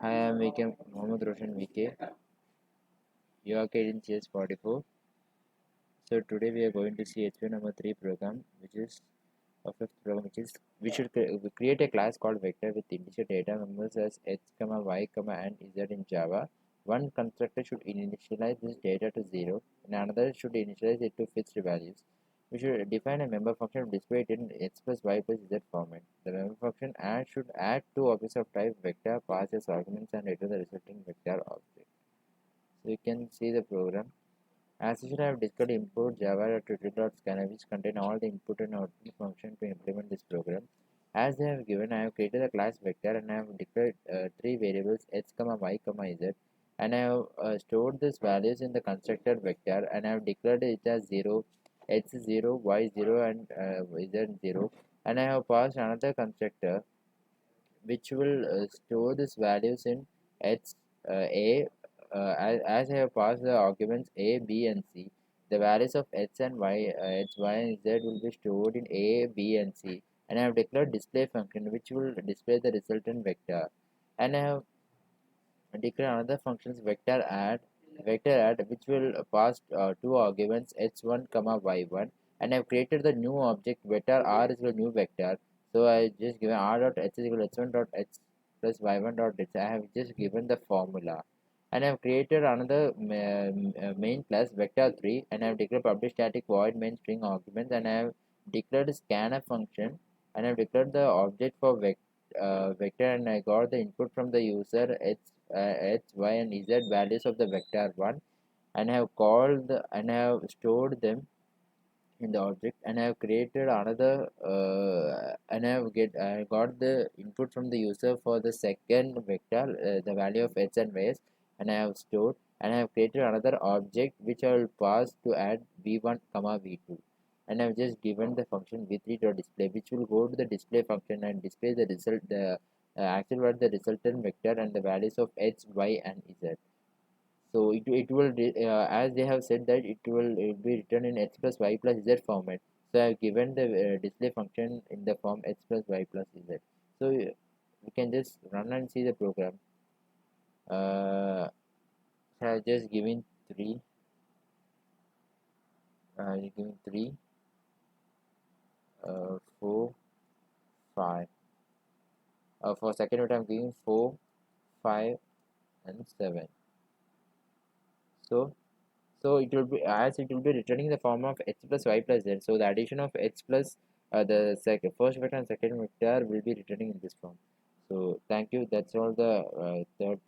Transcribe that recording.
Hi, I am VK Mohammed Roshan VK. You are in CS 44. So today we are going to see HP number 3 program, which is a fifth program, which is we should create a class called vector with integer data members as x, y, and z in Java. One constructor should initialize this data to 0, and another should initialize it to fixed values. We should define a member function to display it in x plus y plus z format. The member function should add two objects of type vector, pass as arguments, and return the resulting vector object. So you can see the program. As usual, I have discussed import java.tutorial.scanner which contain all the input and output function to implement this program. As they have given, I have created a class vector and I have declared three variables x, y, z, and I have stored these values in the constructor vector, and I have declared it as 0, x 0, y 0, and z 0, and I have passed another constructor which will store these values in h a as I have passed the arguments a, b, and c. The values of x and y, and z will be stored in a, b, and c. And I have declared display function which will display the resultant vector. And I have declare another functions vector add which will pass two arguments h1 comma y1, and I've created the new object vector r is the new vector. So I just given r dot h is equal to h1 dot h plus y1 dot h. I have just given the formula, and I've created another main class vector3, and I've declared public static void main string arguments, and I have declared scanf function, and I've declared the object for vector, and I got the input from the user h, y, and z values of the vector 1, and I have and I have stored them in the object, and I have created another and I got the input from the user for the second vector, the value of x and y, and I have stored, and I have created another object which I will pass to add v1 comma v2, and I have just given the function v3.display which will go to the display function and display the result, the actual what the resultant vector and the values of x, y, and z. So it will as they have said that it will be written in x plus y plus z format. So I have given the display function in the form x plus y plus z. So we can just run and see the program. So I have just given three. Giving 3, 4, 5. For second route, I'm giving 4, 5, and 7. So it will be as it will be returning the form of x plus y plus z. So the addition of x plus the second first vector and second vector will be returning in this form. So thank you. That's all the third